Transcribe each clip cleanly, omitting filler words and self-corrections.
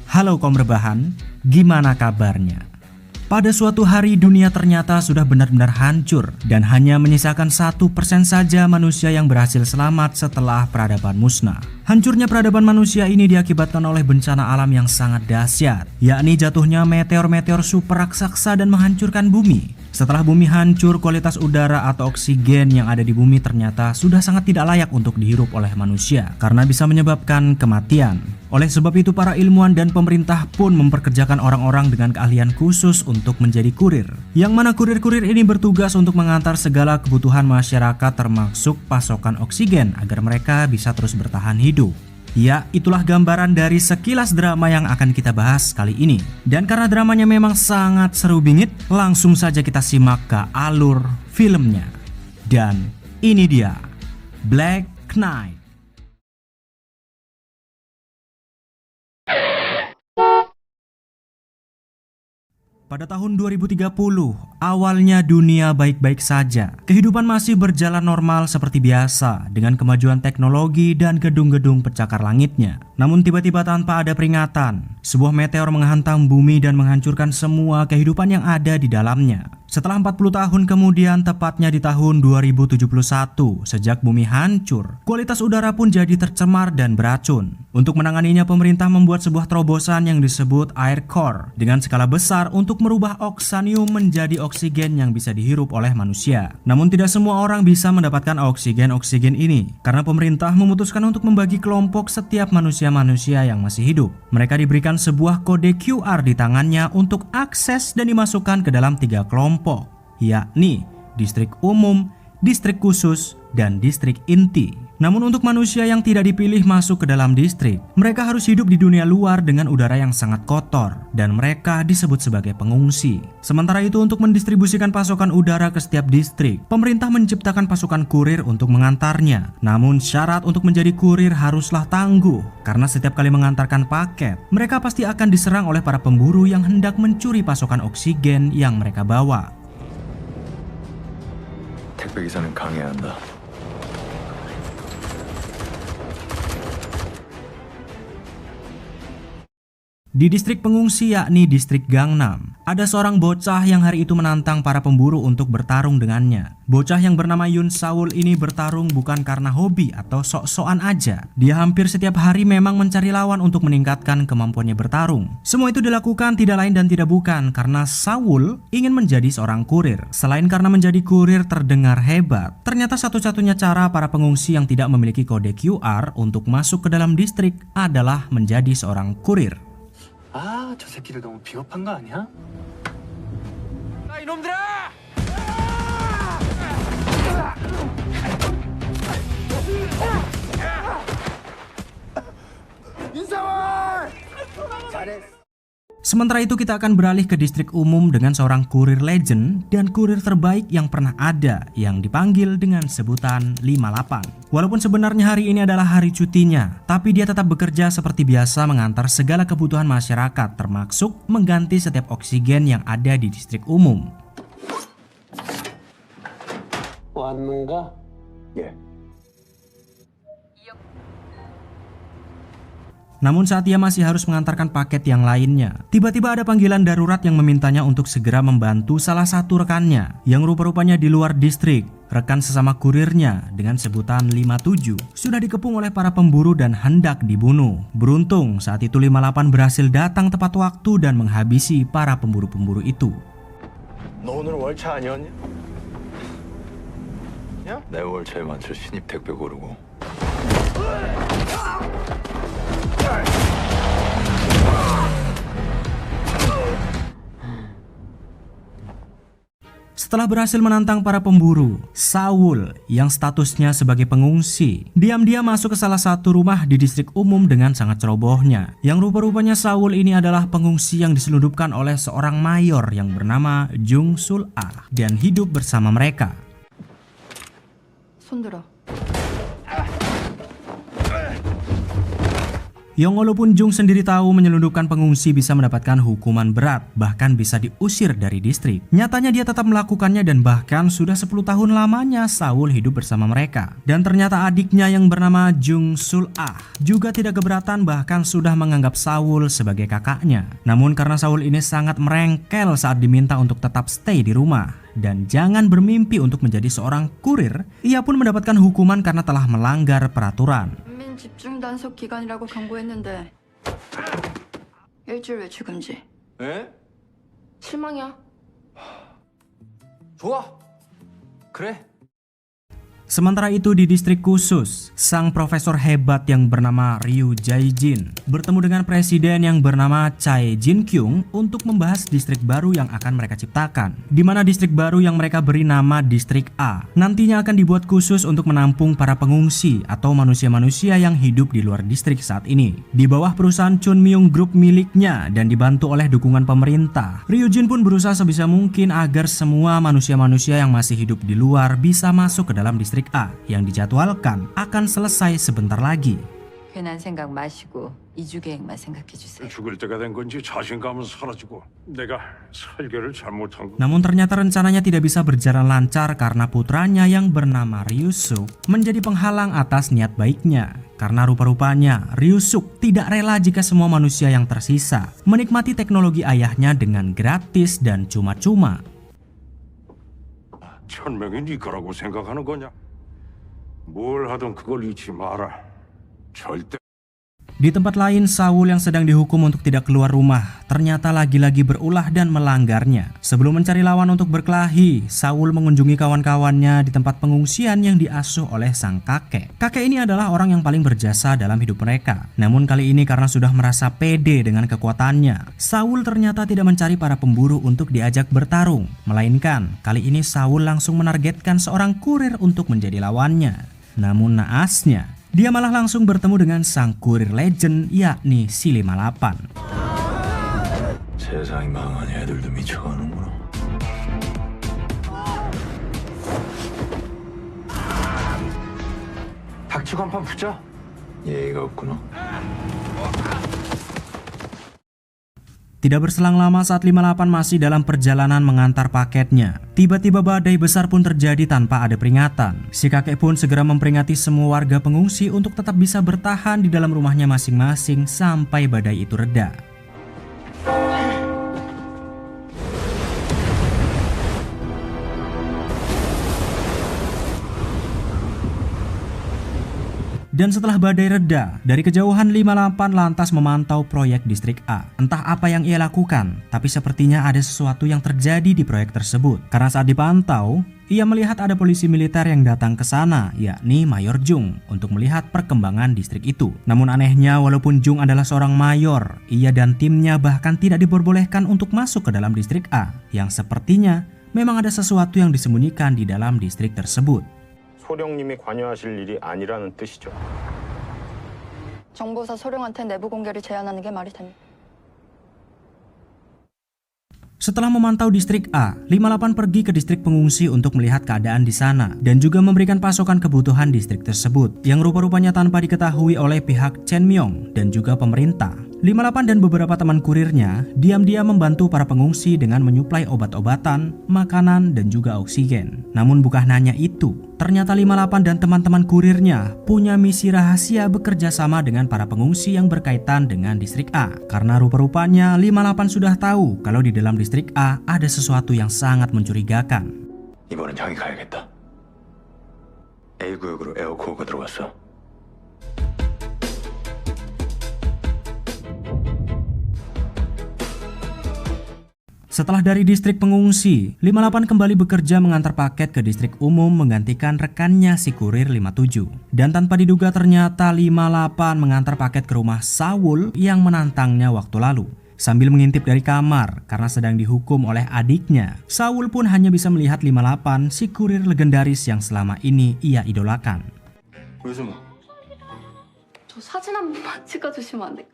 Halo kaum rebahan, gimana kabarnya? Pada suatu hari dunia ternyata sudah benar-benar hancur dan hanya menyisakan 1% saja manusia yang berhasil selamat setelah peradaban musnah. Hancurnya peradaban manusia ini diakibatkan oleh bencana alam yang sangat dahsyat, yakni jatuhnya meteor-meteor super raksasa dan menghancurkan bumi. Setelah bumi hancur, kualitas udara atau oksigen yang ada di bumi ternyata sudah sangat tidak layak untuk dihirup oleh manusia karena bisa menyebabkan kematian. Oleh sebab itu para ilmuwan dan pemerintah pun memperkerjakan orang-orang dengan keahlian khusus untuk menjadi kurir. Yang mana kurir-kurir ini bertugas untuk mengantar segala kebutuhan masyarakat termasuk pasokan oksigen agar mereka bisa terus bertahan hidup. Ya, itulah gambaran dari sekilas drama yang akan kita bahas kali ini. Dan karena dramanya memang sangat seru bingit, langsung saja kita simak ke alur filmnya. Dan ini dia, Black Knight. Pada tahun 2030, awalnya dunia baik-baik saja. Kehidupan masih berjalan normal seperti biasa dengan kemajuan teknologi dan gedung-gedung pencakar langitnya. Namun tiba-tiba tanpa ada peringatan, sebuah meteor menghantam bumi dan menghancurkan semua kehidupan yang ada di dalamnya. Setelah 40 tahun kemudian, tepatnya di tahun 2071, sejak bumi hancur, kualitas udara pun jadi tercemar dan beracun. Untuk menanganinya, pemerintah membuat sebuah terobosan yang disebut Air Core dengan skala besar untuk merubah oksanium menjadi oksigen yang bisa dihirup oleh manusia. Namun tidak semua orang bisa mendapatkan oksigen ini, karena pemerintah memutuskan untuk membagi kelompok setiap manusia-manusia yang masih hidup. Mereka diberikan sebuah kode QR di tangannya untuk akses dan dimasukkan ke dalam 3 kelompok, yakni distrik umum, distrik khusus, dan distrik inti. Namun untuk manusia yang tidak dipilih masuk ke dalam distrik, mereka harus hidup di dunia luar dengan udara yang sangat kotor dan mereka disebut sebagai pengungsi. Sementara itu untuk mendistribusikan pasokan udara ke setiap distrik, pemerintah menciptakan pasukan kurir untuk mengantarnya. Namun syarat untuk menjadi kurir haruslah tangguh, karena setiap kali mengantarkan paket, mereka pasti akan diserang oleh para pemburu yang hendak mencuri pasokan oksigen yang mereka bawa. 택배 기사는 강해야 한다. Di distrik pengungsi yakni distrik Gangnam, ada seorang bocah yang hari itu menantang para pemburu untuk bertarung dengannya. Bocah yang bernama Yoon Saul ini bertarung bukan karena hobi atau sok-sokan aja. Dia hampir setiap hari memang mencari lawan untuk meningkatkan kemampuannya bertarung. Semua itu dilakukan tidak lain dan tidak bukan karena Saul ingin menjadi seorang kurir. Selain karena menjadi kurir terdengar hebat, ternyata satu-satunya cara para pengungsi yang tidak memiliki kode QR untuk masuk ke dalam distrik adalah menjadi seorang kurir. 아, 저 새끼들 너무 비겁한 거 아니야? 아, 이놈들아! 인사원! 잘했어. Sementara itu kita akan beralih ke distrik umum dengan seorang kurir legend dan kurir terbaik yang pernah ada yang dipanggil dengan sebutan 58. Walaupun sebenarnya hari ini adalah hari cutinya, tapi dia tetap bekerja seperti biasa mengantar segala kebutuhan masyarakat termasuk mengganti setiap oksigen yang ada di distrik umum. 왔는가? 예. Namun saat ia masih harus mengantarkan paket yang lainnya, tiba-tiba ada panggilan darurat yang memintanya untuk segera membantu salah satu rekannya yang rupa-rupanya di luar distrik. Rekan sesama kurirnya dengan sebutan 57 sudah dikepung oleh para pemburu dan hendak dibunuh. Beruntung saat itu 58 berhasil datang tepat waktu dan menghabisi para pemburu-pemburu itu. 너 오늘 월차 아니었냐? 야? 내 월차에 맞춰 신입 택배 고르고. Setelah berhasil menantang para pemburu, Saul yang statusnya sebagai pengungsi diam-diam masuk ke salah satu rumah di distrik umum dengan sangat cerobohnya. Yang rupa-rupanya Saul ini adalah pengungsi yang diselundupkan oleh seorang mayor yang bernama Jung Sul Ah dan hidup bersama mereka. 손들어. Yang walaupun Jung sendiri tahu menyelundupkan pengungsi bisa mendapatkan hukuman berat, bahkan bisa diusir dari distrik. Nyatanya dia tetap melakukannya dan bahkan sudah 10 tahun lamanya Saul hidup bersama mereka. Dan ternyata adiknya yang bernama Jung Sul-ah juga tidak keberatan, bahkan sudah menganggap Saul sebagai kakaknya. Namun karena Saul ini sangat merengkel saat diminta untuk tetap stay di rumah dan jangan bermimpi untuk menjadi seorang kurir, ia pun mendapatkan hukuman karena telah melanggar peraturan. 집중 단속 기간이라고 경고했는데 일주일 외출 금지. 에? 실망이야. 좋아. 그래. Sementara itu di distrik khusus, sang profesor hebat yang bernama Ryu Jae-jin bertemu dengan presiden yang bernama Chae Jin-kyung untuk membahas distrik baru yang akan mereka ciptakan. Di mana distrik baru yang mereka beri nama distrik A nantinya akan dibuat khusus untuk menampung para pengungsi atau manusia-manusia yang hidup di luar distrik saat ini. Di bawah perusahaan Chunmyung Group miliknya dan dibantu oleh dukungan pemerintah, Ryu Jin pun berusaha sebisa mungkin agar semua manusia-manusia yang masih hidup di luar bisa masuk ke dalam distrik A yang dijadwalkan akan selesai sebentar lagi. 괜한 생각 마시고 이주 계획만 생각해 주세요. 죽을 때가 된 건지 자신감은 사라지고 내가 설계를 잘못한 거. Namun ternyata rencananya tidak bisa berjalan lancar karena putranya yang bernama Ryusuk menjadi penghalang atas niat baiknya. Karena rupa-rupanya Ryusuk tidak rela jika semua manusia yang tersisa menikmati teknologi ayahnya dengan gratis dan cuma-cuma. 천명이 네 거라고 생각하는 거냐? 뭘 하든 그걸 잊지 마라. 절대. Di tempat lain, Saul yang sedang dihukum untuk tidak keluar rumah ternyata lagi-lagi berulah dan melanggarnya. Sebelum mencari lawan untuk berkelahi, Saul mengunjungi kawan-kawannya di tempat pengungsian yang diasuh oleh sang kakek. Kakek ini adalah orang yang paling berjasa dalam hidup mereka. Namun kali ini karena sudah merasa pede dengan kekuatannya, Saul ternyata tidak mencari para pemburu untuk diajak bertarung. Melainkan, kali ini Saul langsung menargetkan seorang kurir untuk menjadi lawannya. Namun naasnya, dia malah langsung bertemu dengan sang kurir legend yakni si 58. 세상이 망한 애들도 미쳐가는구나. 닥치고 한판 붙자. 예의가 없구나. Tidak berselang lama saat 58 masih dalam perjalanan mengantar paketnya, tiba-tiba badai besar pun terjadi tanpa ada peringatan. Si kakek pun segera memperingati semua warga pengungsi untuk tetap bisa bertahan di dalam rumahnya masing-masing sampai badai itu reda. Dan setelah badai reda, dari kejauhan 58 lantas memantau proyek distrik A. Entah apa yang ia lakukan, tapi sepertinya ada sesuatu yang terjadi di proyek tersebut. Karena saat dipantau, ia melihat ada polisi militer yang datang ke sana, yakni Mayor Jung, untuk melihat perkembangan distrik itu. Namun anehnya, walaupun Jung adalah seorang mayor, ia dan timnya bahkan tidak diperbolehkan untuk masuk ke dalam distrik A, yang sepertinya memang ada sesuatu yang disembunyikan di dalam distrik tersebut. 소령님이 관여하실 일이 아니라는 뜻이죠. 정보사 소령한테 내부 공개를 제안하는 게 말이 됩니다. Setelah memantau distrik A, 58 pergi ke distrik pengungsi untuk melihat keadaan di sana dan juga memberikan pasokan kebutuhan distrik tersebut yang rupa-rupanya tanpa diketahui oleh pihak Chunmyung dan juga pemerintah. 58 dan beberapa teman kurirnya diam-diam membantu para pengungsi dengan menyuplai obat-obatan, makanan, dan juga oksigen. Namun bukan hanya itu, ternyata 58 dan teman-teman kurirnya punya misi rahasia bekerja sama dengan para pengungsi yang berkaitan dengan distrik A. Karena rupa-rupanya 58 sudah tahu kalau di dalam distrik A ada sesuatu yang sangat mencurigakan. 이번엔 장이 가야겠다. A 구역으로 에어코어가 들어왔어. Setelah dari distrik pengungsi, 58 kembali bekerja mengantar paket ke distrik umum menggantikan rekannya si kurir 57. Dan tanpa diduga ternyata 58 mengantar paket ke rumah Saul yang menantangnya waktu lalu. Sambil mengintip dari kamar karena sedang dihukum oleh adiknya, Saul pun hanya bisa melihat 58 si kurir legendaris yang selama ini ia idolakan. 요즘 저 사진 한 번만 찍어주시면 안 돼요?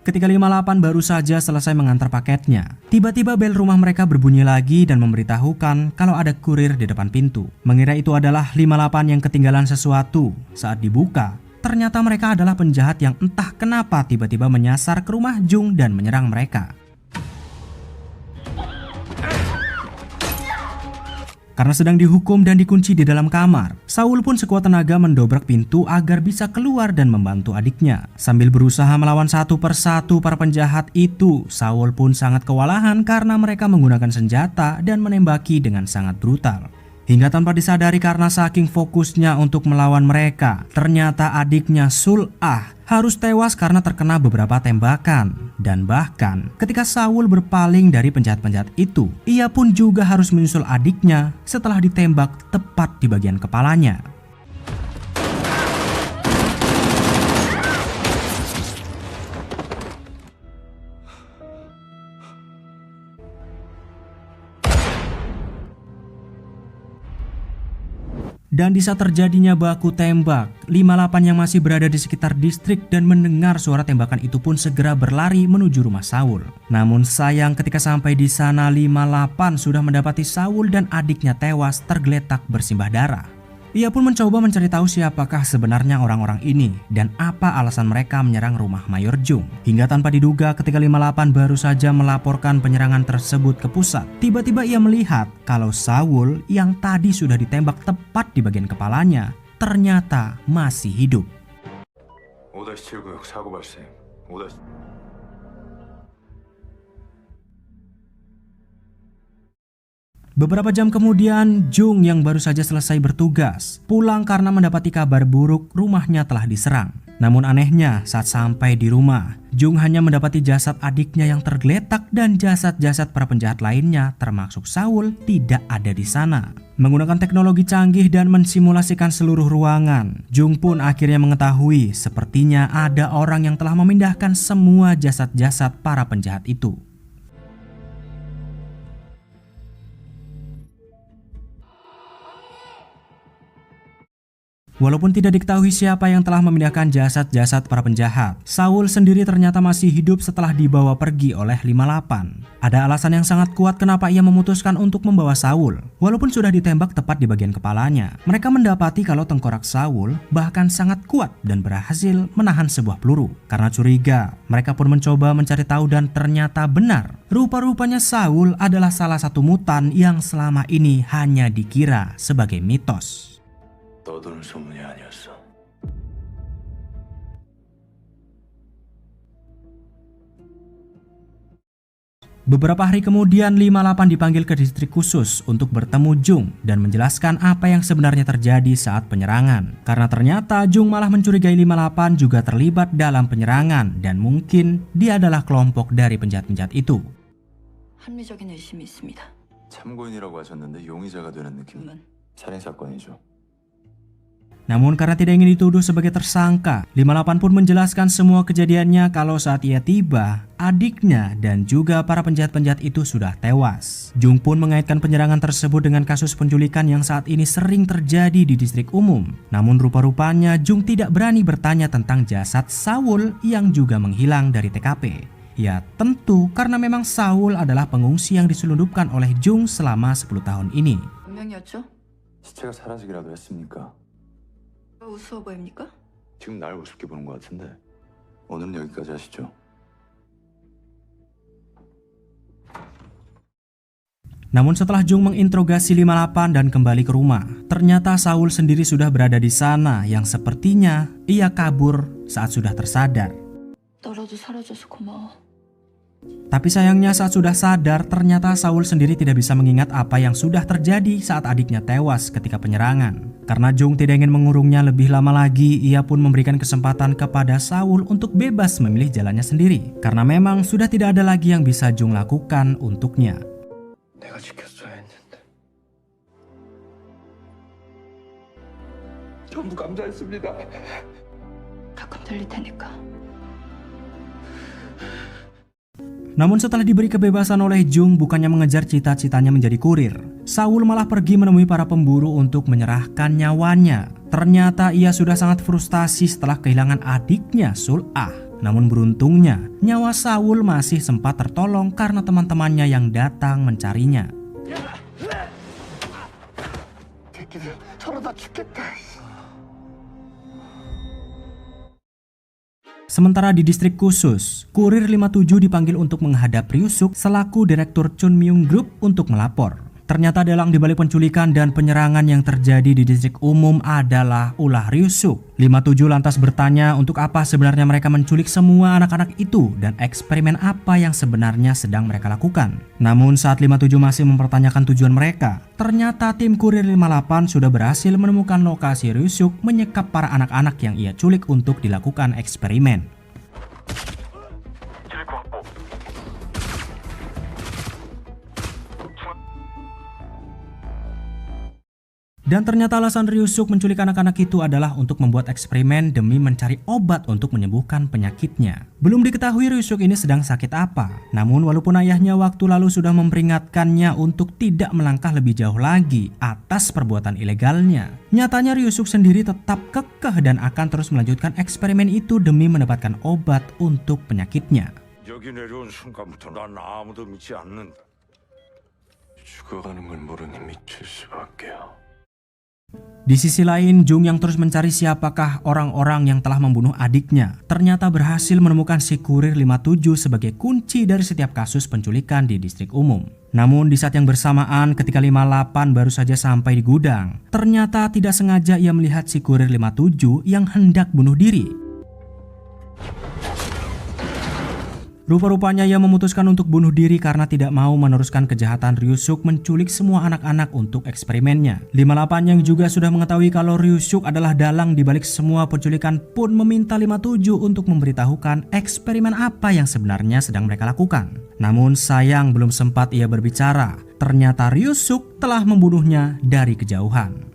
ketika 58 baru saja selesai mengantar paketnya. Tiba-tiba bel rumah mereka berbunyi lagi dan memberitahukan kalau ada kurir di depan pintu. Mengira itu adalah 58 yang ketinggalan sesuatu. Saat dibuka, ternyata mereka adalah penjahat yang entah kenapa tiba-tiba menyasar ke rumah Jung dan menyerang mereka. Karena sedang dihukum dan dikunci di dalam kamar, Saul pun sekuat tenaga mendobrak pintu agar bisa keluar dan membantu adiknya. Sambil berusaha melawan satu persatu para penjahat itu, Saul pun sangat kewalahan karena mereka menggunakan senjata dan menembaki dengan sangat brutal. Hingga tanpa disadari karena saking fokusnya untuk melawan mereka, ternyata adiknya Sul-ah harus tewas karena terkena beberapa tembakan. Dan bahkan ketika Saul berpaling dari penjahat-penjahat itu, ia pun juga harus menyusul adiknya setelah ditembak tepat di bagian kepalanya. Dan di saat terjadinya baku tembak, 58 yang masih berada di sekitar distrik dan mendengar suara tembakan itu pun segera berlari menuju rumah Saul. Namun sayang ketika sampai di sana 58 sudah mendapati Saul dan adiknya tewas tergeletak bersimbah darah. Ia pun mencoba mencari tahu siapakah sebenarnya orang-orang ini dan apa alasan mereka menyerang rumah Mayor Jung. Hingga tanpa diduga ketika 58 baru saja melaporkan penyerangan tersebut ke pusat, tiba-tiba ia melihat kalau Saul yang tadi sudah ditembak tepat di bagian kepalanya ternyata masih hidup. 5-7구역 사고 발생. 5- Beberapa jam kemudian, Jung yang baru saja selesai bertugas pulang karena mendapati kabar buruk rumahnya telah diserang. Namun anehnya, saat sampai di rumah, Jung hanya mendapati jasad adiknya yang tergeletak dan jasad-jasad para penjahat lainnya termasuk Saul tidak ada di sana. Menggunakan teknologi canggih dan mensimulasikan seluruh ruangan, Jung pun akhirnya mengetahui sepertinya ada orang yang telah memindahkan semua jasad-jasad para penjahat itu. Walaupun tidak diketahui siapa yang telah memindahkan jasad-jasad para penjahat, Saul sendiri ternyata masih hidup setelah dibawa pergi oleh 58. Ada alasan yang sangat kuat kenapa ia memutuskan untuk membawa Saul. Walaupun sudah ditembak tepat di bagian kepalanya, mereka mendapati kalau tengkorak Saul bahkan sangat kuat dan berhasil menahan sebuah peluru. Karena curiga, mereka pun mencoba mencari tahu dan ternyata benar. Rupa-rupanya Saul adalah salah satu mutan yang selama ini hanya dikira sebagai mitos. 떠도는 소문이 아니었어. Beberapa hari kemudian 58 dipanggil ke distrik khusus untuk bertemu Jung dan menjelaskan apa yang sebenarnya terjadi saat penyerangan. Karena ternyata Jung malah mencurigai 58 juga terlibat dalam penyerangan dan mungkin dia adalah kelompok dari penjahat-penjahat itu. 합리적인 의심이 있습니다. 참고인이라고 하셨는데 용의자가 되는 느낌. 살인 사건이죠. Namun karena tidak ingin dituduh sebagai tersangka, 58 pun menjelaskan semua kejadiannya kalau saat ia tiba, adiknya dan juga para penjahat-penjahat itu sudah tewas. Jung pun mengaitkan penyerangan tersebut dengan kasus penculikan yang saat ini sering terjadi di distrik umum. Namun rupa-rupanya Jung tidak berani bertanya tentang jasad Saul yang juga menghilang dari TKP. Ya tentu karena memang Saul adalah pengungsi yang diselundupkan oleh Jung selama 10 tahun ini. 몇 명이었죠? 시체가 사라지기라도 했습니까? 우스워 보입니까? 지금 날 우습게 보는 것 같은데 오늘은 여기까지 하시죠. Namun setelah Jung menginterogasi 58 dan kembali ke rumah, ternyata Saul sendiri sudah berada di sana yang sepertinya ia kabur saat sudah tersadar. 떨어져 사라져서 고마워. Tapi sayangnya saat sudah sadar, ternyata Saul sendiri tidak bisa mengingat apa yang sudah terjadi saat adiknya tewas ketika penyerangan. Karena Jung tidak ingin mengurungnya lebih lama lagi, ia pun memberikan kesempatan kepada Saul untuk bebas memilih jalannya sendiri. Karena memang sudah tidak ada lagi yang bisa Jung lakukan untuknya. 내가 지켰어야 했는데. 전부 감사했습니다. 가끔 들릴 테니까. Namun setelah diberi kebebasan oleh Jung, bukannya mengejar cita-citanya menjadi kurir, Saul malah pergi menemui para pemburu untuk menyerahkan nyawanya. Ternyata ia sudah sangat frustasi setelah kehilangan adiknya Sul-ah. Namun beruntungnya, nyawa Saul masih sempat tertolong karena teman-temannya yang datang mencarinya. Sementara di distrik khusus, Kurir 57 dipanggil untuk menghadap Ryusuk selaku Direktur Chunmyung Group untuk melapor. Ternyata dalang dibalik penculikan dan penyerangan yang terjadi di distrik umum adalah ulah Ryusuk. 57 lantas bertanya untuk apa sebenarnya mereka menculik semua anak-anak itu dan eksperimen apa yang sebenarnya sedang mereka lakukan. Namun saat 57 masih mempertanyakan tujuan mereka, ternyata tim Kurir 58 sudah berhasil menemukan lokasi Ryusuk menyekap para anak-anak yang ia culik untuk dilakukan eksperimen. Dan ternyata alasan Ryusuk menculik anak-anak itu adalah untuk membuat eksperimen demi mencari obat untuk menyembuhkan penyakitnya. Belum diketahui Ryusuk ini sedang sakit apa. Namun walaupun ayahnya waktu lalu sudah memperingatkannya untuk tidak melangkah lebih jauh lagi atas perbuatan ilegalnya, nyatanya Ryusuk sendiri tetap kekeh dan akan terus melanjutkan eksperimen itu demi mendapatkan obat untuk penyakitnya. 여기 내려온 순간부터 난 아무도 믿지 않는다. 죽어가는 걸 모르니 미칠 수밖에요. Di sisi lain, Jung yang terus mencari siapakah orang-orang yang telah membunuh adiknya, ternyata berhasil menemukan si Kurir 57 sebagai kunci dari setiap kasus penculikan di distrik umum. Namun di saat yang bersamaan ketika 58 baru saja sampai di gudang, ternyata tidak sengaja ia melihat si Kurir 57 yang hendak bunuh diri. Rupa-rupanya ia memutuskan untuk bunuh diri karena tidak mau meneruskan kejahatan Ryusuk menculik semua anak-anak untuk eksperimennya. 58 yang juga sudah mengetahui kalau Ryusuk adalah dalang dibalik semua penculikan pun meminta 57 untuk memberitahukan eksperimen apa yang sebenarnya sedang mereka lakukan. Namun sayang belum sempat ia berbicara, ternyata Ryusuk telah membunuhnya dari kejauhan.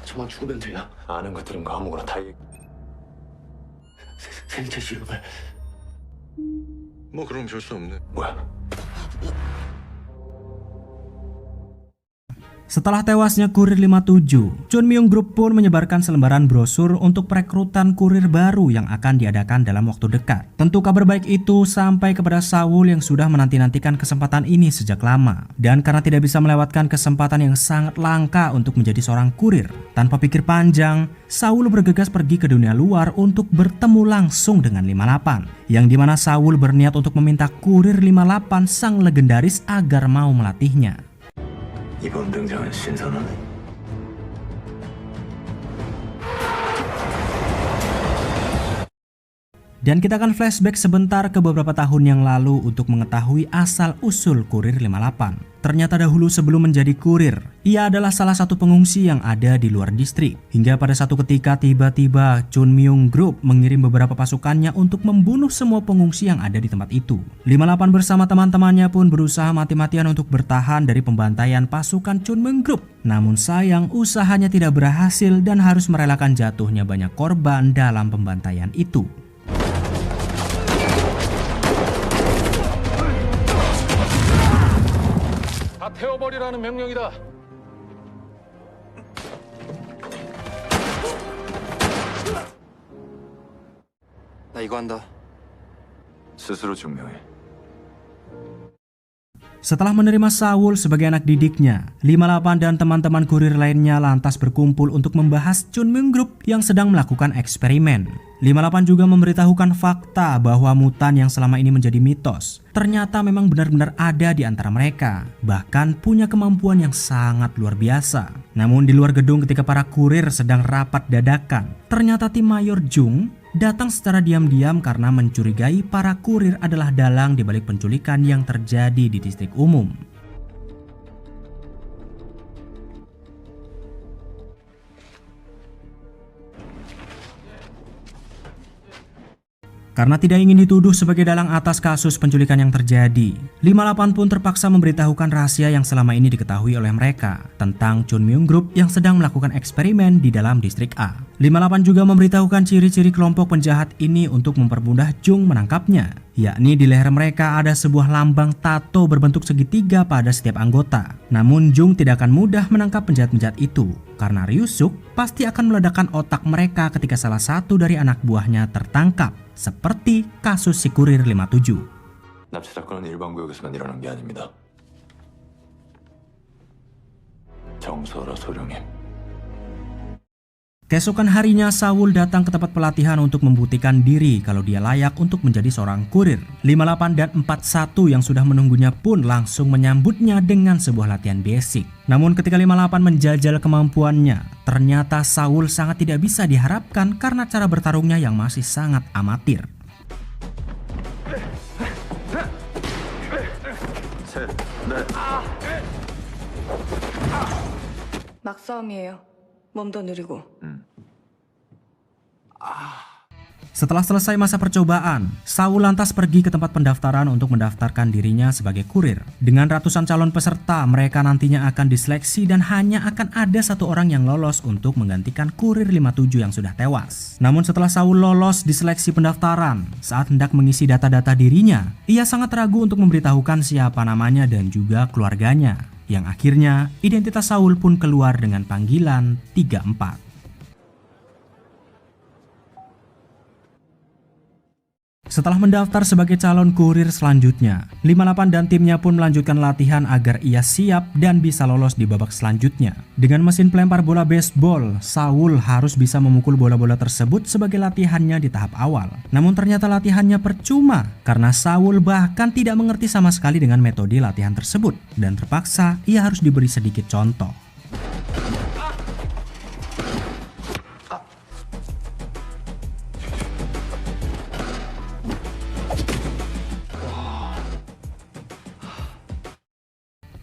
저만 죽으면 돼요? 아는 것들은 거 아무거나 다 생체 실험을. 뭐 그럼 별 수 없네. 뭐야? Setelah tewasnya Kurir 57, Chunmyung Group pun menyebarkan selembaran brosur untuk perekrutan kurir baru yang akan diadakan dalam waktu dekat. Tentu kabar baik itu sampai kepada Saul yang sudah menanti-nantikan kesempatan ini sejak lama. Dan karena tidak bisa melewatkan kesempatan yang sangat langka untuk menjadi seorang kurir, tanpa pikir panjang, Saul bergegas pergi ke dunia luar untuk bertemu langsung dengan 58. Yang dimana Saul berniat untuk meminta Kurir 58 sang legendaris agar mau melatihnya. 이번 등장은 신선하네. Dan kita akan flashback sebentar ke beberapa tahun yang lalu untuk mengetahui asal-usul Kurir 58. Ternyata dahulu sebelum menjadi kurir, ia adalah salah satu pengungsi yang ada di luar distrik. Hingga pada satu ketika tiba-tiba Chunmyung Group mengirim beberapa pasukannya untuk membunuh semua pengungsi yang ada di tempat itu. 58 bersama teman-temannya pun berusaha mati-matian untuk bertahan dari pembantaian pasukan Chunmyung Group. Namun sayang usahanya tidak berhasil dan harus merelakan jatuhnya banyak korban dalam pembantaian itu. 다 태워버리라는 명령이다. 나 이거 한다. 스스로 증명해. Setelah menerima Saul sebagai anak didiknya, 58 dan teman-teman kurir lainnya lantas berkumpul untuk membahas Chunmyung Group yang sedang melakukan eksperimen. 58 juga memberitahukan fakta bahwa mutan yang selama ini menjadi mitos ternyata memang benar-benar ada di antara mereka, bahkan punya kemampuan yang sangat luar biasa. Namun di luar gedung ketika para kurir sedang rapat dadakan, ternyata tim Mayor Jung datang secara diam-diam karena mencurigai para kurir adalah dalang di balik penculikan yang terjadi di distrik umum. Karena tidak ingin dituduh sebagai dalang atas kasus penculikan yang terjadi, 58 pun terpaksa memberitahukan rahasia yang selama ini diketahui oleh mereka tentang Chunmyung Group yang sedang melakukan eksperimen di dalam distrik A. 58 juga memberitahukan ciri-ciri kelompok penjahat ini untuk mempermudah Jung menangkapnya, yakni di leher mereka ada sebuah lambang tato berbentuk segitiga pada setiap anggota. Namun Jung tidak akan mudah menangkap penjahat-penjahat itu, karena Ryusuk pasti akan meledakkan otak mereka ketika salah satu dari anak buahnya tertangkap. seperti kasus si kurir 57. 납치 사건은 일반 구역에서만 일어난 게 아닙니다. 정서라 소령님. Keesokan harinya Saul datang ke tempat pelatihan untuk membuktikan diri kalau dia layak untuk menjadi seorang kurir. 58 dan 41 yang sudah menunggunya pun langsung menyambutnya dengan sebuah latihan basic. Namun ketika 58 menjajal kemampuannya, ternyata Saul sangat tidak bisa diharapkan karena cara bertarungnya yang masih sangat amatir. 셋, 넷. 막싸움이에요. 몸도 느리고. Setelah selesai masa percobaan, Saul lantas pergi ke tempat pendaftaran untuk mendaftarkan dirinya sebagai kurir. Dengan ratusan calon peserta, mereka nantinya akan diseleksi dan hanya akan ada satu orang yang lolos untuk menggantikan kurir 57 yang sudah tewas. Namun setelah Saul lolos di seleksi pendaftaran, saat hendak mengisi data-data dirinya, ia sangat ragu untuk memberitahukan siapa namanya dan juga keluarganya. Yang akhirnya, identitas Saul pun keluar dengan panggilan 34. Setelah mendaftar sebagai calon kurir selanjutnya, 58 dan timnya pun melanjutkan latihan agar ia siap dan bisa lolos di babak selanjutnya. Dengan mesin pelempar bola baseball, Saul harus bisa memukul bola-bola tersebut sebagai latihannya di tahap awal. Namun ternyata latihannya percuma karena Saul bahkan tidak mengerti sama sekali dengan metode latihan tersebut dan terpaksa ia harus diberi sedikit contoh.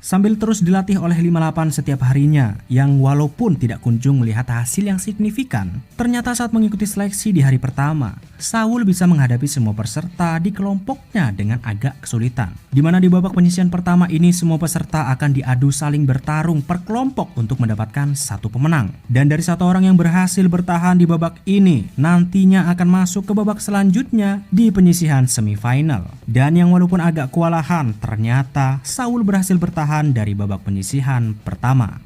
Sambil terus dilatih oleh 58 setiap harinya, yang walaupun tidak kunjung melihat hasil yang signifikan, ternyata saat mengikuti seleksi di hari pertama, Saul bisa menghadapi semua peserta di kelompoknya dengan agak kesulitan. Di mana di babak penyisian pertama ini semua peserta akan diadu saling bertarung per kelompok untuk mendapatkan satu pemenang. Dan dari satu orang yang berhasil bertahan di babak ini, nantinya akan masuk ke babak selanjutnya di penyisihan semifinal. Dan yang walaupun agak kewalahan, ternyata Saul berhasil bertahan dari babak penyisihan pertama.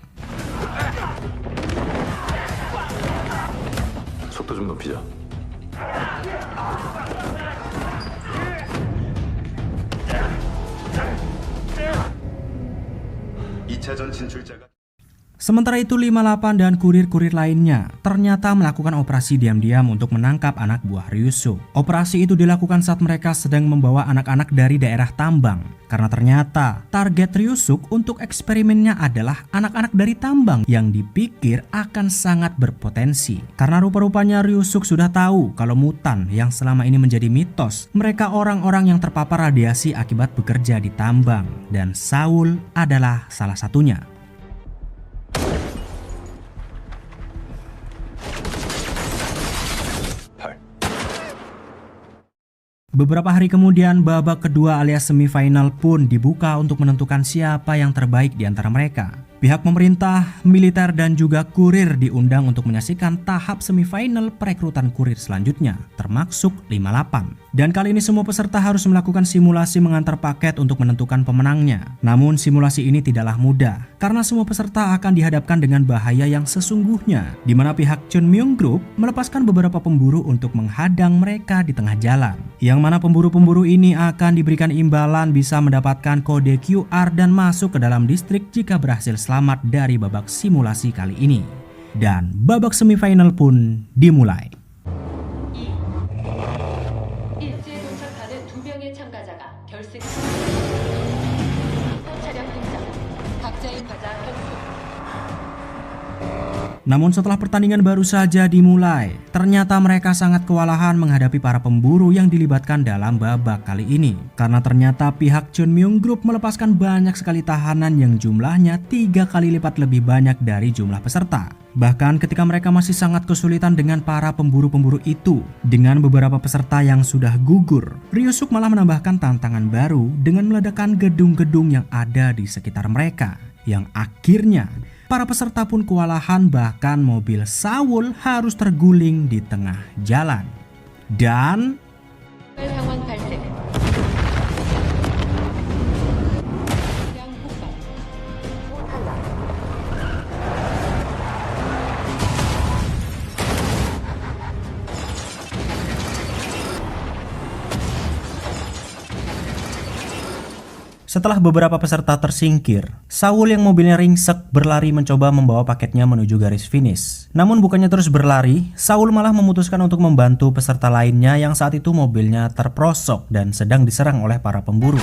속도 좀 높이자. 2차전 진출자가 Sementara itu 58 dan kurir-kurir lainnya ternyata melakukan operasi diam-diam untuk menangkap anak buah Ryusuk. Operasi itu dilakukan saat mereka sedang membawa anak-anak dari daerah tambang. Karena ternyata target Ryusuk untuk eksperimennya adalah anak-anak dari tambang yang dipikir akan sangat berpotensi. Karena rupa-rupanya Ryusuk sudah tahu kalau mutan yang selama ini menjadi mitos, mereka orang-orang yang terpapar radiasi akibat bekerja di tambang. Dan Saul adalah salah satunya. Beberapa hari kemudian, babak kedua alias semifinal pun dibuka untuk menentukan siapa yang terbaik di antara mereka. Pihak pemerintah, militer, dan juga kurir diundang untuk menyaksikan tahap semifinal perekrutan kurir selanjutnya, termasuk 58. Dan kali ini semua peserta harus melakukan simulasi mengantar paket untuk menentukan pemenangnya. Namun simulasi ini tidaklah mudah, karena semua peserta akan dihadapkan dengan bahaya yang sesungguhnya, di mana pihak Chun Myung Group melepaskan beberapa pemburu untuk menghadang mereka di tengah jalan. Yang mana pemburu-pemburu ini akan diberikan imbalan bisa mendapatkan kode QR dan masuk ke dalam distrik jika berhasil selamat dari babak simulasi kali ini. Dan babak semifinal pun dimulai. 일지에 도착하는 2명의 참가자가 결승 차량 등장. 각자의 가자 결승. Namun setelah pertandingan baru saja dimulai, ternyata mereka sangat kewalahan menghadapi para pemburu yang dilibatkan dalam babak kali ini. Karena ternyata pihak Chun Myung Group melepaskan banyak sekali tahanan yang jumlahnya 3 kali lipat lebih banyak dari jumlah peserta. Bahkan ketika mereka masih sangat kesulitan dengan para pemburu-pemburu itu, dengan beberapa peserta yang sudah gugur, Ryusuk malah menambahkan tantangan baru dengan meledakkan gedung-gedung yang ada di sekitar mereka. Yang akhirnya para peserta pun kewalahan, bahkan mobil Saul harus terguling di tengah jalan. Dan 상황 발생. 차량 폭발. Setelah beberapa peserta tersingkir, Saul yang mobilnya ringsek berlari mencoba membawa paketnya menuju garis finish. Namun bukannya terus berlari, Saul malah memutuskan untuk membantu peserta lainnya yang saat itu mobilnya terprosok dan sedang diserang oleh para pemburu.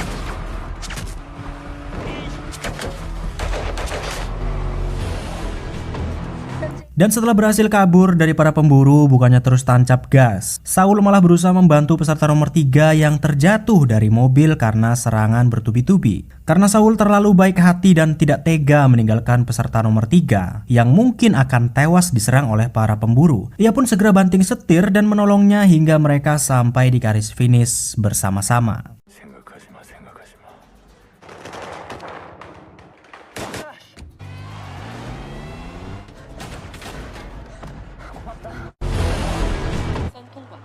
Dan setelah berhasil kabur dari para pemburu, bukannya terus tancap gas, Saul malah berusaha membantu peserta nomor 3 yang terjatuh dari mobil karena serangan bertubi-tubi. Karena Saul terlalu baik hati dan tidak tega meninggalkan peserta nomor 3 yang mungkin akan tewas diserang oleh para pemburu, ia pun segera banting setir dan menolongnya hingga mereka sampai di garis finish bersama-sama. 생각하지 마, 생각하지 마. 선 통과.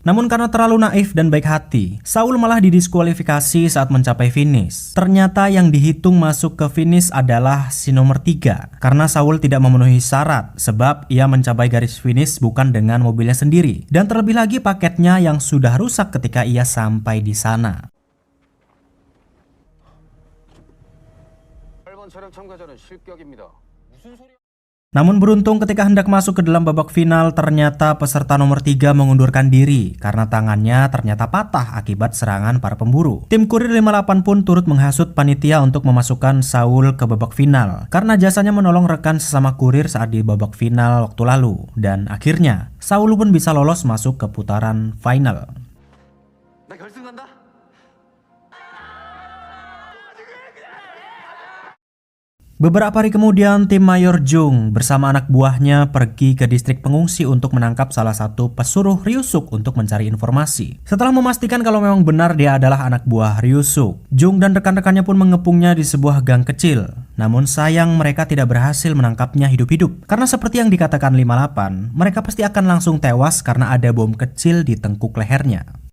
Namun karena terlalu naif dan baik hati, Saul malah didiskualifikasi saat mencapai finish. Ternyata yang dihitung masuk ke finish adalah si nomor 3, karena Saul tidak memenuhi syarat sebab ia mencapai garis finish bukan dengan mobilnya sendiri, dan terlebih lagi paketnya yang sudah rusak ketika ia sampai di sana. 8번 차량 참가자는 실격입니다. 무슨 소리야? Namun beruntung ketika hendak masuk ke dalam babak final, ternyata peserta nomor 3 mengundurkan diri karena tangannya ternyata patah akibat serangan para pemburu. Tim Kurir 58 pun turut menghasut panitia untuk memasukkan Saul ke babak final karena jasanya menolong rekan sesama kurir saat di babak final waktu lalu. Dan akhirnya Saul pun bisa lolos masuk ke putaran final. 나 결승 간다. Beberapa hari kemudian, tim Mayor Jung bersama anak buahnya pergi ke distrik pengungsi untuk menangkap salah satu pesuruh Ryusuk untuk mencari informasi. Setelah memastikan kalau memang benar dia adalah anak buah Ryusuk, Jung dan rekan-rekannya pun mengepungnya di sebuah gang kecil. Namun sayang mereka tidak berhasil menangkapnya hidup-hidup. Karena seperti yang dikatakan 58, mereka pasti akan langsung tewas karena ada bom kecil di tengkuk lehernya.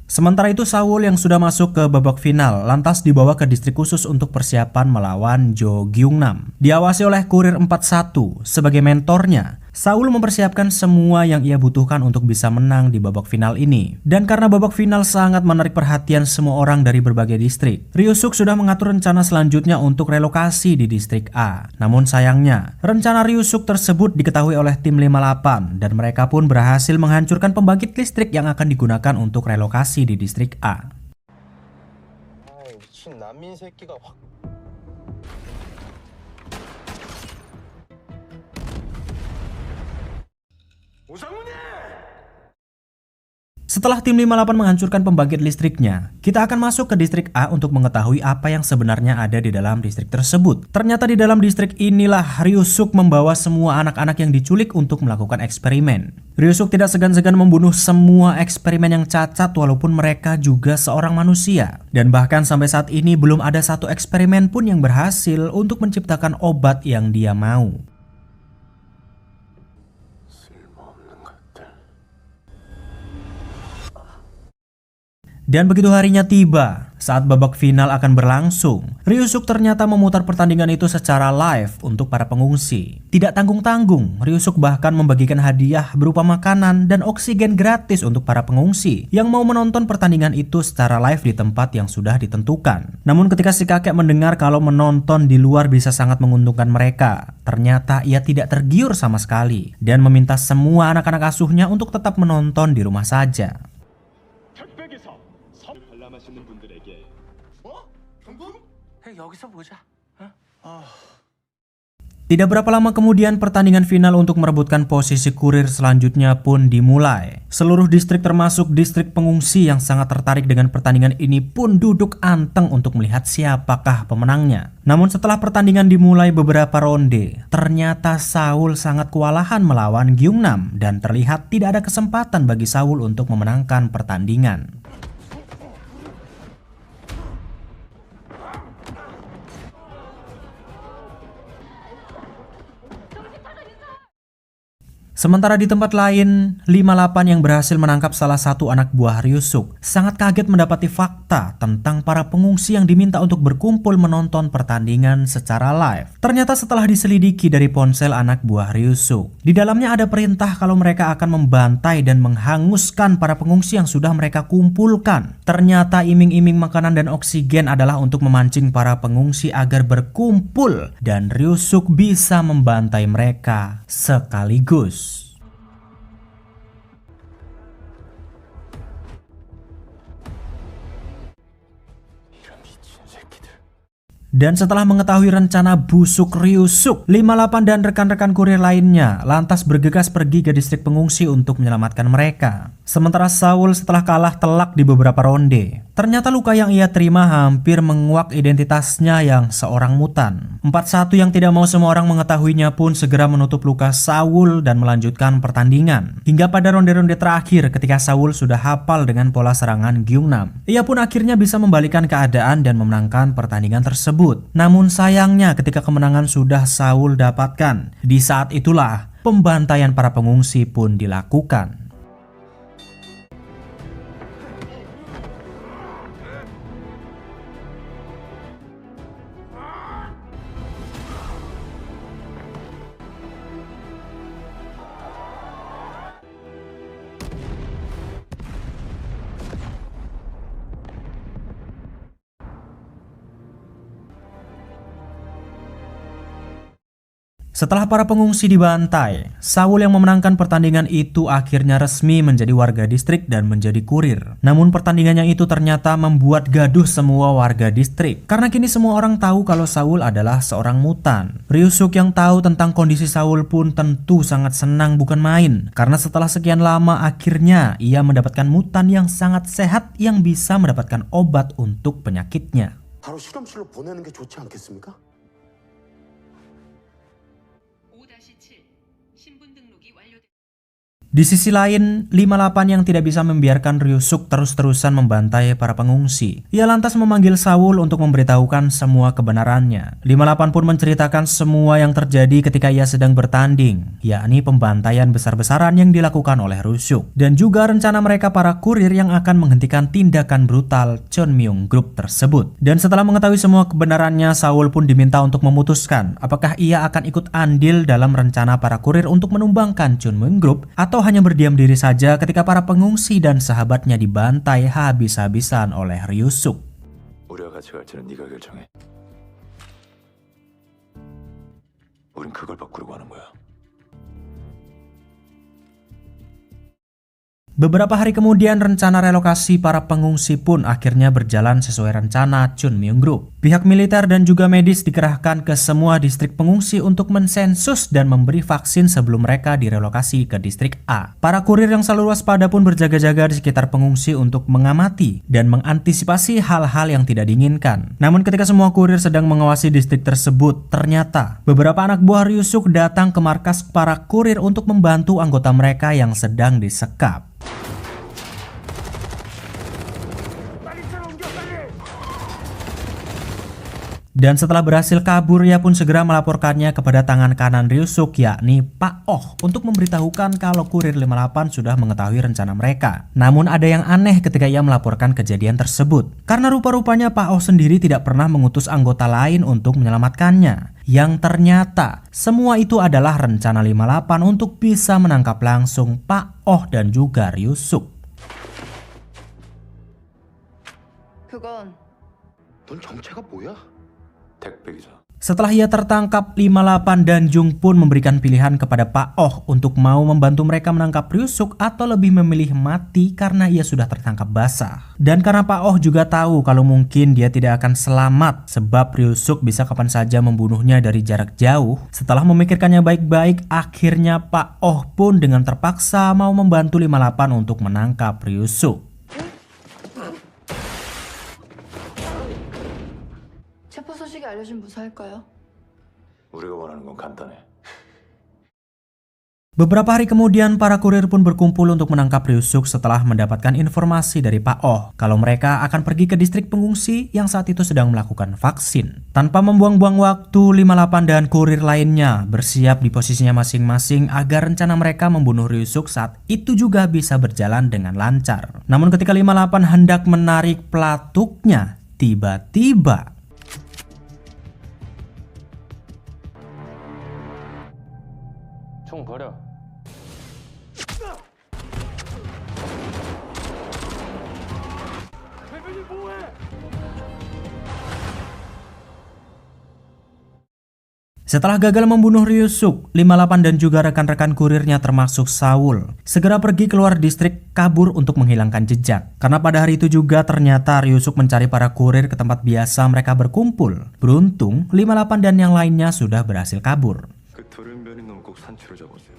Sementara itu Saul yang sudah masuk ke babak final lantas dibawa ke distrik khusus untuk persiapan melawan Jo Gyungnam. Diawasi oleh Kurir 41 sebagai mentornya, Saul mempersiapkan semua yang ia butuhkan untuk bisa menang di babak final ini. Dan karena babak final sangat menarik perhatian semua orang dari berbagai distrik, Ryusuk sudah mengatur rencana selanjutnya untuk relokasi di distrik A. Namun sayangnya, rencana Ryusuk tersebut diketahui oleh tim 58 dan mereka pun berhasil menghancurkan pembangkit listrik yang akan digunakan untuk relokasi di distrik A. 미친 난민 새끼가 확. Setelah tim 58 menghancurkan pembangkit listriknya, kita akan masuk ke distrik A untuk mengetahui apa yang sebenarnya ada di dalam distrik tersebut. Ternyata di dalam distrik inilah Ryusuk membawa semua anak-anak yang diculik untuk melakukan eksperimen. Ryusuk tidak segan-segan membunuh semua eksperimen yang cacat walaupun mereka juga seorang manusia. Dan bahkan sampai saat ini belum ada satu eksperimen pun yang berhasil untuk menciptakan obat yang dia mau. Dan begitu harinya tiba, saat babak final akan berlangsung, Ryusuk ternyata memutar pertandingan itu secara live untuk para pengungsi. Tidak tanggung-tanggung, Ryusuk bahkan membagikan hadiah berupa makanan dan oksigen gratis untuk para pengungsi yang mau menonton pertandingan itu secara live di tempat yang sudah ditentukan. Namun ketika si kakek mendengar kalau menonton di luar bisa sangat menguntungkan mereka, ternyata ia tidak tergiur sama sekali dan meminta semua anak-anak asuhnya untuk tetap menonton di rumah saja. 여기서 보자. Tidak berapa lama kemudian pertandingan final untuk merebutkan posisi kurir selanjutnya pun dimulai. Seluruh distrik termasuk distrik pengungsi yang sangat tertarik dengan pertandingan ini pun duduk anteng untuk melihat siapakah pemenangnya. Namun setelah pertandingan dimulai beberapa ronde, ternyata Saul sangat kewalahan melawan Gyungnam dan terlihat tidak ada kesempatan bagi Saul untuk memenangkan pertandingan. Sementara di tempat lain, 58 yang berhasil menangkap salah satu anak buah Ryusuk sangat kaget mendapati fakta tentang para pengungsi yang diminta untuk berkumpul menonton pertandingan secara live. Ternyata setelah diselidiki dari ponsel anak buah Ryusuk, di dalamnya ada perintah kalau mereka akan membantai dan menghanguskan para pengungsi yang sudah mereka kumpulkan. Ternyata iming-iming makanan dan oksigen adalah untuk memancing para pengungsi agar berkumpul dan Ryusuk bisa membantai mereka sekaligus. Dan setelah mengetahui rencana busuk Ryusuk, 58 dan rekan-rekan kurir lainnya lantas bergegas pergi ke distrik pengungsi untuk menyelamatkan mereka. Sementara Saul setelah kalah telak di beberapa ronde, ternyata luka yang ia terima hampir menguak identitasnya yang seorang mutan. 41 yang tidak mau semua orang mengetahuinya pun segera menutup luka Saul dan melanjutkan pertandingan. Hingga pada ronde-ronde terakhir ketika Saul sudah hafal dengan pola serangan Gyeongnam, ia pun akhirnya bisa membalikan keadaan dan memenangkan pertandingan tersebut. Namun sayangnya ketika kemenangan sudah Saul dapatkan, di saat itulah pembantaian para pengungsi pun dilakukan. Setelah para pengungsi dibantai, Saul yang memenangkan pertandingan itu akhirnya resmi menjadi warga distrik dan menjadi kurir. Namun pertandingannya itu ternyata membuat gaduh semua warga distrik, karena kini semua orang tahu kalau Saul adalah seorang mutan. Ryusuk yang tahu tentang kondisi Saul pun tentu sangat senang bukan main, karena setelah sekian lama akhirnya ia mendapatkan mutan yang sangat sehat yang bisa mendapatkan obat untuk penyakitnya. 바로 실험실로 보내는 게 좋지 않겠습니까? 5-7 신분 등록이 완료됩니다. Di sisi lain, 58 yang tidak bisa membiarkan Ryusuk terus-terusan membantai para pengungsi. Ia lantas memanggil Saul untuk memberitahukan semua kebenarannya. 58 pun menceritakan semua yang terjadi ketika ia sedang bertanding, yakni pembantaian besar-besaran yang dilakukan oleh Ryusuk, dan juga rencana mereka para kurir yang akan menghentikan tindakan brutal Chunmyung Group tersebut. Dan setelah mengetahui semua kebenarannya, Saul pun diminta untuk memutuskan apakah ia akan ikut andil dalam rencana para kurir untuk menumbangkan Chunmyung Group atau hanya berdiam diri saja ketika para pengungsi dan sahabatnya dibantai habis-habisan oleh Ryusuk. 우리가 같이 갈지는 네가 결정해. 우린 그걸 바꾸려고 하는 거야. Beberapa hari kemudian rencana relokasi para pengungsi pun akhirnya berjalan sesuai rencana Chunmyung Group. Pihak militer dan juga medis dikerahkan ke semua distrik pengungsi untuk mensensus dan memberi vaksin sebelum mereka direlokasi ke distrik A. Para kurir yang selalu waspada pun berjaga-jaga di sekitar pengungsi untuk mengamati dan mengantisipasi hal-hal yang tidak diinginkan. Namun ketika semua kurir sedang mengawasi distrik tersebut, ternyata beberapa anak buah Ryusuk datang ke markas para kurir untuk membantu anggota mereka yang sedang disekap. Dan setelah berhasil kabur, ia pun segera melaporkannya kepada tangan kanan Ryusuk, yakni Pak Oh, untuk memberitahukan kalau kurir 58 sudah mengetahui rencana mereka. Namun ada yang aneh ketika ia melaporkan kejadian tersebut, karena rupa-rupanya Pak Oh sendiri tidak pernah mengutus anggota lain untuk menyelamatkannya. Yang ternyata semua itu adalah rencana 58 untuk bisa menangkap langsung Pak Oh dan juga Ryusuk. 그건 넌 정체가 뭐야? 택배 기사. Setelah ia tertangkap, 58 dan Jung pun memberikan pilihan kepada Pak Oh untuk mau membantu mereka menangkap Ryusuk atau lebih memilih mati karena ia sudah tertangkap basah. Dan karena Pak Oh juga tahu kalau mungkin dia tidak akan selamat sebab Ryusuk bisa kapan saja membunuhnya dari jarak jauh. Setelah memikirkannya baik-baik, akhirnya Pak Oh pun dengan terpaksa mau membantu 58 untuk menangkap Ryusuk. 체포 소식이 알려진 무사할까요? 우리가 원하는 건 간단해. Beberapa hari kemudian, para kurir pun berkumpul untuk menangkap Ryu-suk setelah mendapatkan informasi dari Pak Oh kalau mereka akan pergi ke distrik pengungsi yang saat itu sedang melakukan vaksin. Tanpa membuang-buang waktu, 58 dan kurir lainnya bersiap di posisinya masing-masing agar rencana mereka membunuh Ryu-suk saat itu juga bisa berjalan dengan lancar. Namun ketika 58 hendak menarik pelatuknya, tiba-tiba 총 버려. setelah gagal membunuh Ryu-suk, 58 dan juga rekan-rekan kurirnya termasuk Saul segera pergi keluar distrik kabur untuk menghilangkan jejak. Karena pada hari itu juga ternyata Ryu-suk mencari para kurir ke tempat biasa mereka berkumpul. Beruntung, 58 dan yang lainnya sudah berhasil kabur. 그 돌연변이 놈 꼭 산치로 잡으세요.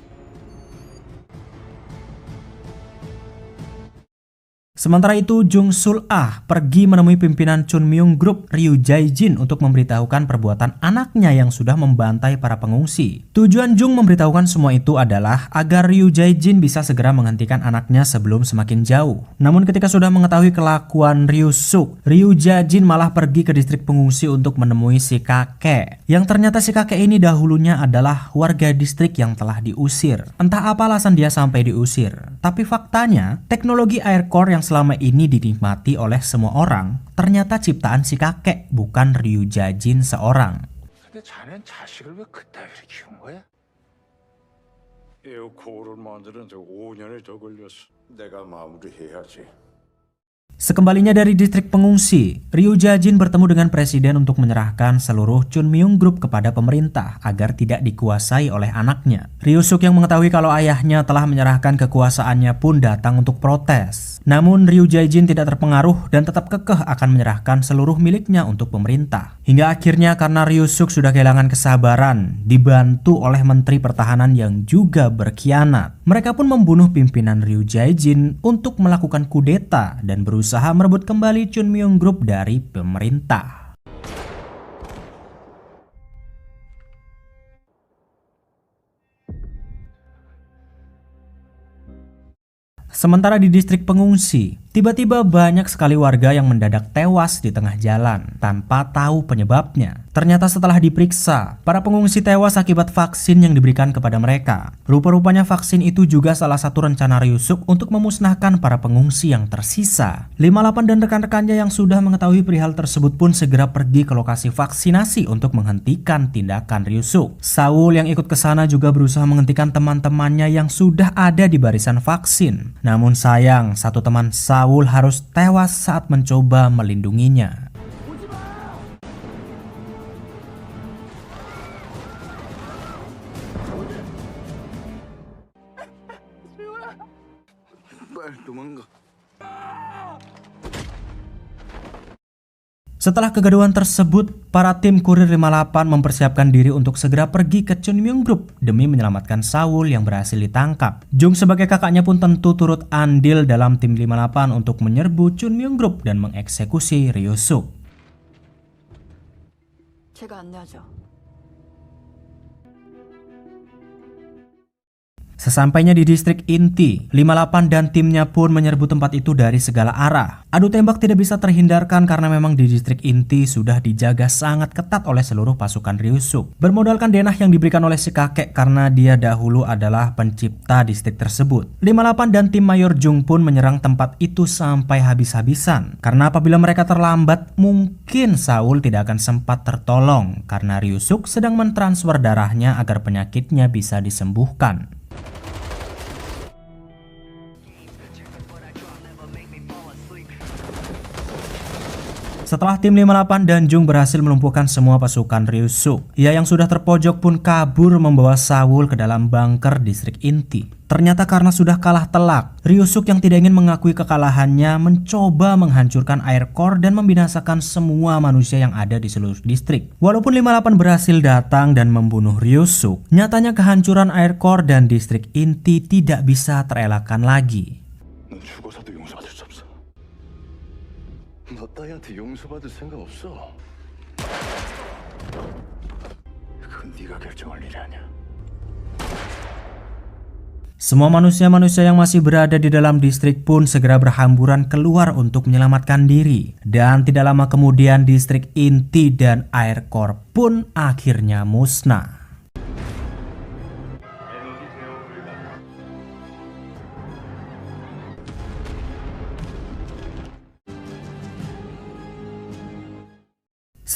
Sementara itu, Jung Sul-ah pergi menemui pimpinan Chun Myung Group, Ryu Jae-jin, untuk memberitahukan perbuatan anaknya yang sudah membantai para pengungsi. Tujuan Jung memberitahukan semua itu adalah agar Ryu Jae-jin bisa segera menghentikan anaknya sebelum semakin jauh. Namun ketika sudah mengetahui kelakuan Ryu-suk, Ryu Jae-jin malah pergi ke distrik pengungsi untuk menemui si kakek. Yang ternyata si kakek ini dahulunya adalah warga distrik yang telah diusir. Entah apa alasan dia sampai diusir. Tapi faktanya, teknologi air core yang selama ini dinikmati oleh semua orang ternyata ciptaan si kakek, bukan Ryu Jae-jin seorang. 근데 자넨 자식을 왜 그따위로 키운 거야? 에어코어를 만드는 데 5년이 더 걸렸어. 내가 마무리해야지. Sekembalinya dari distrik pengungsi, Ryu Jae-jin bertemu dengan presiden untuk menyerahkan seluruh Chun Myung Group kepada pemerintah agar tidak dikuasai oleh anaknya. Ryu-suk yang mengetahui kalau ayahnya telah menyerahkan kekuasaannya pun datang untuk protes. Namun Ryu Jae-jin tidak terpengaruh dan tetap kekeh akan menyerahkan seluruh miliknya untuk pemerintah. Hingga akhirnya karena Ryu-suk sudah kehilangan kesabaran, dibantu oleh Menteri Pertahanan yang juga berkhianat, mereka pun membunuh pimpinan Ryu Jae-jin untuk melakukan kudeta dan berusaha merebut kembali Chun Myung Group dari pemerintah. Sementara di distrik pengungsi, tiba-tiba banyak sekali warga yang mendadak tewas di tengah jalan tanpa tahu penyebabnya. Ternyata setelah diperiksa, para pengungsi tewas akibat vaksin yang diberikan kepada mereka. Rupa-rupanya vaksin itu juga salah satu rencana Ryu-suk untuk memusnahkan para pengungsi yang tersisa. 58 dan rekan-rekannya yang sudah mengetahui perihal tersebut pun segera pergi ke lokasi vaksinasi untuk menghentikan tindakan Ryu-suk. Saul yang ikut ke sana juga berusaha menghentikan teman-temannya yang sudah ada di barisan vaksin. Namun sayang, satu teman Saul harus tewas saat mencoba melindunginya. Setelah kegaduhan tersebut, para tim kurir 58 mempersiapkan diri untuk segera pergi ke Chun Myung Group demi menyelamatkan Saul yang berhasil ditangkap. Jung sebagai kakaknya pun tentu turut andil dalam tim 58 untuk menyerbu Chun Myung Group dan mengeksekusi Ryu-suk. 제가 안내하죠. Sesampainya di distrik inti, 58 dan timnya pun menyerbu tempat itu dari segala arah. Adu tembak tidak bisa terhindarkan karena memang di distrik inti sudah dijaga sangat ketat oleh seluruh pasukan Ryu-suk. Bermodalkan denah yang diberikan oleh si kakek karena dia dahulu adalah pencipta distrik tersebut. 58 dan tim Mayor Jung pun menyerang tempat itu sampai habis-habisan. Karena apabila mereka terlambat, mungkin Saul tidak akan sempat tertolong karena Ryu-suk sedang mentransfer darahnya agar penyakitnya bisa disembuhkan. Setelah tim 58 dan Jung berhasil melumpuhkan semua pasukan Ryu-suk, ia yang sudah terpojok pun kabur membawa Saul ke dalam bunker distrik inti. Ternyata karena sudah kalah telak, Ryu-suk yang tidak ingin mengakui kekalahannya mencoba menghancurkan air core dan membinasakan semua manusia yang ada di seluruh distrik. Walaupun 58 berhasil datang dan membunuh Ryu-suk, nyatanya kehancuran air core dan distrik inti tidak bisa terelakkan lagi. 넌 죽어서도 용서받을 수 없어. 너 따위한테 용서받을 생각 없어. 그건 네가 결정할 일이 아니야. Semua manusia-manusia yang masih berada di dalam distrik pun segera berhamburan keluar untuk menyelamatkan diri. Dan tidak lama kemudian distrik inti dan air core pun akhirnya musnah.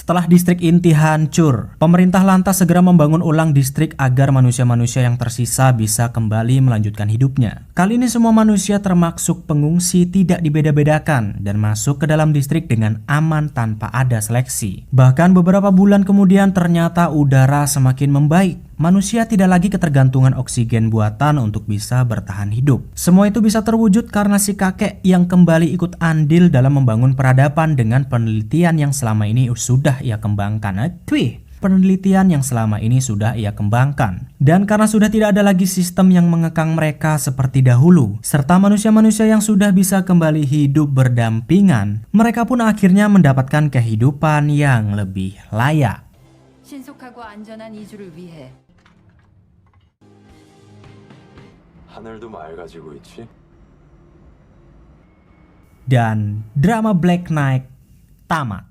Setelah distrik inti hancur, pemerintah lantas segera membangun ulang distrik agar manusia-manusia yang tersisa bisa kembali melanjutkan hidupnya. Kali ini semua manusia termasuk pengungsi tidak dibeda-bedakan dan masuk ke dalam distrik dengan aman tanpa ada seleksi. Bahkan beberapa bulan kemudian ternyata udara semakin membaik. Manusia tidak lagi ketergantungan oksigen buatan untuk bisa bertahan hidup. Semua itu bisa terwujud karena si kakek yang kembali ikut andil dalam membangun peradaban dengan penelitian yang selama ini sudah ia kembangkan. Penelitian yang selama ini sudah ia kembangkan. Dan karena sudah tidak ada lagi sistem yang mengekang mereka seperti dahulu, serta manusia-manusia yang sudah bisa kembali hidup berdampingan, mereka pun akhirnya mendapatkan kehidupan yang lebih layak. 신속하고 안전한 이주를 위해 하늘도 맑아지고 있지? Dan drama Black Knight tamat.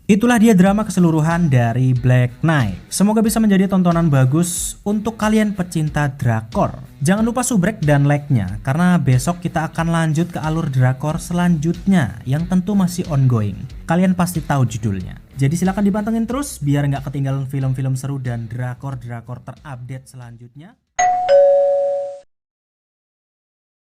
Itulah dia drama keseluruhan dari Black Knight. Semoga bisa menjadi tontonan bagus untuk kalian pecinta drakor. Jangan lupa subrek dan like-nya, karena besok kita akan lanjut ke alur drakor selanjutnya yang tentu masih ongoing. Kalian pasti tahu judulnya. Jadi silahkan dipantengin terus biar nggak ketinggalan film-film seru dan drakor-drakor terupdate selanjutnya.